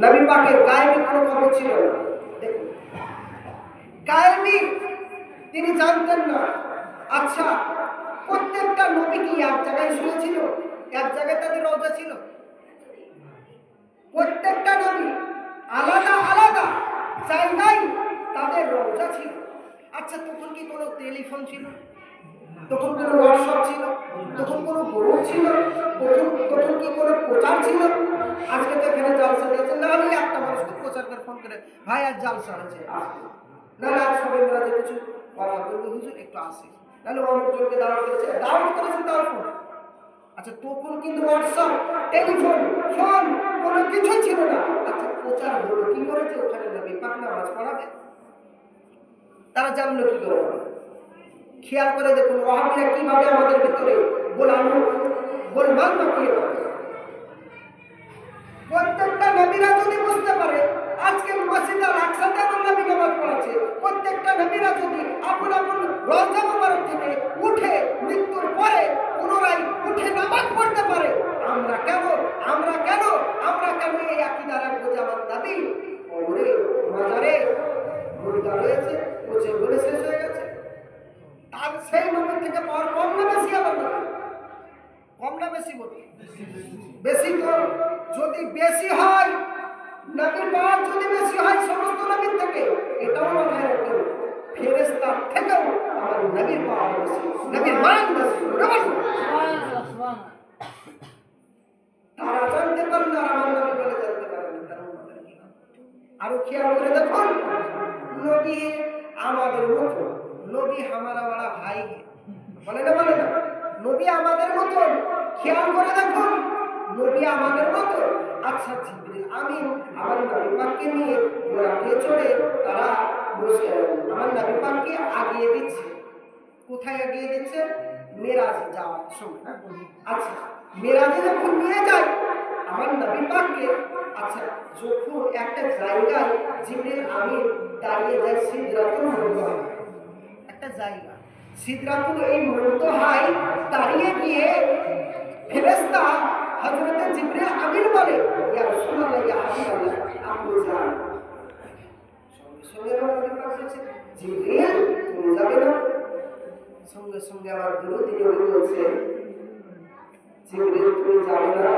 নবী পাকের গায়েবী কোনো খবর ছিল না। দেখুন, গায়েবী তিনি জানতেন না। আচ্ছা, প্রত্যেকটা নবী কি এক জায়গায় শুয়েছিল? এক জায়গায় তাদের রওজা ছিল? প্রত্যেকটা নবী আলাদা আলাদা জায়গায় তাদের রওজা ছিল। আচ্ছা, তখন কি কোনো টেলিফোন ছিল? তখন কোনো হোয়াটসঅ্যাপ ছিল? তখন কোনো গ্রুপ ছিল? তখন কি কোনো প্রচার ছিল? আজকে তো এখানে জালসা দিয়েছে, না হলে একটা মানুষকে প্রচার করে ফোন করে, ভাই আজ জালসা হয়েছে, না না আজ সবাই মিলে কিছু কথা বলবে, হুজুর একটু আসি, নাহলে অনেক জনকে দাওয়াত করেছে, তার ফোন। আচ্ছা, তখন কিন্তু হোয়াটসঅ্যাপ, টেলিফোন, ফোন কোনো কিছুই ছিল না। আচ্ছা, প্রচার হলো কি করেছে? ওখানে নবী পাক নামাজ পড়াবে, তারা জানলো কি করে? খেয়াল করে দেখুন ওয়াহাবিরা কিভাবে আমাদের ভিতরে গোলমাল পাকিয়ে দেয়। প্রত্যেকটা নবীরা যদি বুঝতে পারে আজকে মসজিদে আল আকসাতে আমার নবী নামাজ পড়াচ্ছে, প্রত্যেকটা নবীরা যদি আপন আপন রওজা মুবারক থেকে উঠে মৃত্যুর পরে পুনরায় উঠে নামাজ পড়তে পারে, আমরা কেন এই আকীদা রাখবো যে আমার নবী কবরে মাজারে মুর্দা রয়েছে, পচে গলে শেষ হয়ে গেছে? তার সেই নবী থেকে পাওয়ার কম না বেশি? আমার নবী কম না বেশি? বলি বেশি। তো যদি বেশি হয়, নবীর পাওয়ার যদি বেশি হয় সমস্ত নবীর থেকে, এটাও মাথায় রাখতে হবে, ফেরেশতার থেকেও আমার নবীর পাওয়ার বেশি, নবীর মান বেশি। তারা জানতে পারেন না, আমার নবী বলে জানতে পারেন না। আরো খেয়াল করে দেখুন, নবী আমাদের মতো, নবী হামারা বাড়া ভাই বলে না, নবী আমাদের মতন। খেয়াল করে দেখুন, নবী আমাদের মতো। আচ্ছা, জিবরিল আমিন আমার নবী পাককে নিয়ে ঘোড়াতে চড়ে তারা বসে আমার নবী পাককে আগিয়ে দিচ্ছে। কোথায় আগিয়ে দিচ্ছে? মেরাজে যাওয়ার সময়। আচ্ছা, মেরাজে যখন নিয়ে যায় আমার নবী পাককে, আচ্ছা, যখন একটা জায়গায় জিবরিল আমিন দাঁড়িয়ে যায়, সিদরাতুল মুনতাহা একটা জায়গা, সিদরাতুল এই মুনতাহায় দাঁড়িয়ে গিয়ে ফেরেশতা হযরত জিবরিল আমিন বলে, ইয়া রাসূলুল্লাহ, ইয়া হাবিবাল্লাহ, আপনি যান। সঙ্গে সঙ্গে নবী পাক বলছে, জিবরিল তুমি যাবে না? সঙ্গে সঙ্গে আমার দরুদ নবী বলছে, জিবরিল তুমি যাবে না?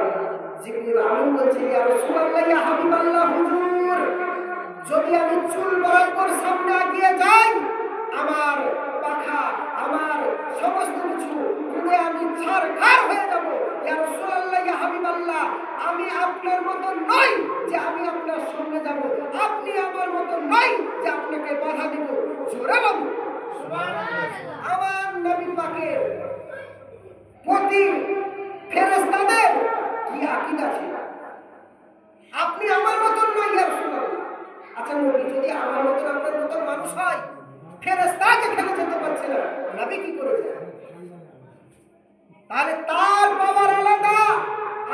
জিবরিল আমিন বলছে, ইয়া রাসূলুল্লাহ, ইয়া হাবিবাল্লাহ, হুজুর যদি আমি চুল বরাবর সামনে এগিয়ে যাই, আমার পাখা, আমার সমস্ত কিছু পুরো আমি ছারখার হয়ে যাব। ইয়া রাসূলুল্লাহ, ইয়া হাবিবাল্লাহ, আমি আপনার মতো নই যে আমি আপনার সঙ্গে যাব, আপনি আমার মতো নই যে আপনাকে বাধা দিব। জোরে বলুন সুবহানাল্লাহ। আমার নবী পাকের প্রতি ফেরেশতাদের কি আকীদা ছিল? আপনি আমার মতন নই ইয়া রাসূলুল্লাহ। আচ্ছা, নবী যদি আমার মতন আপনার মতন মানুষ হয়, ফেরেশতা যেখানে যেতে পারছে না, নবী কি করেছে? তাহলে তার পাওয়ার আলাদা,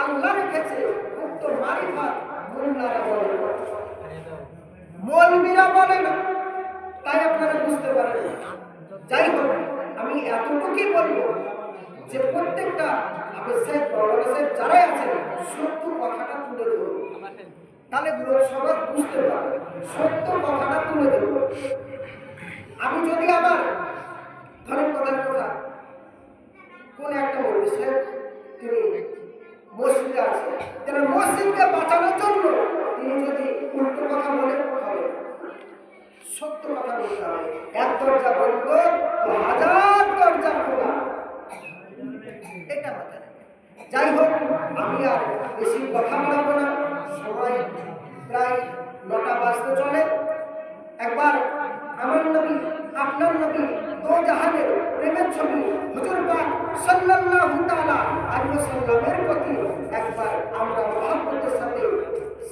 আল্লাহ রেখেছে। উক্ত মারিফাত মোল্লারা বলে, মৌলবীরা বলে না, তাই আপনারা বুঝতে পারেন। যাই হোক, আমি এতটুকুই বলবো যে প্রত্যেকটা আবেদ সাহেব, মৌলানা সাহেব যারাই আছেন, সত্য কথাটা তুলে ধরুন, তাহলে লোক সমাজ বুঝতে পারবে। সত্য কথাটা তুলে ধরুন। আমি যদি আবার ধরেন কথার কথা, কোন একটা মৌলবী সাহেব তিনি মসজিদে আছে, যেন মসজিদকে বাঁচানোর জন্য তিনি যদি উল্টো কথা বলে হবে, সত্য কথা বলতে হবে। এক দরজা বন্ধ তো হাজার দরজা খোলা, এটা মাথায় রাখবেন। যাই হোক, আমি আর বেশি কথা বলবো না, সময় প্রায় 9টা বাজতে চলে। একবার আমার নবী, আপনার নবী, দো জাহানের প্রেমের ছবি হুজুর পাক সাল্লাল্লাহু তাআলা আলাইহি ওয়াসাল্লামের প্রতি একবার আমরা মহব্বতের সাথে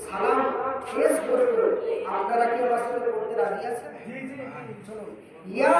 সালাম পেশ করব। আপনারা কি আমার সাথে করতে রাজি আছেন? চলুন। ইয়া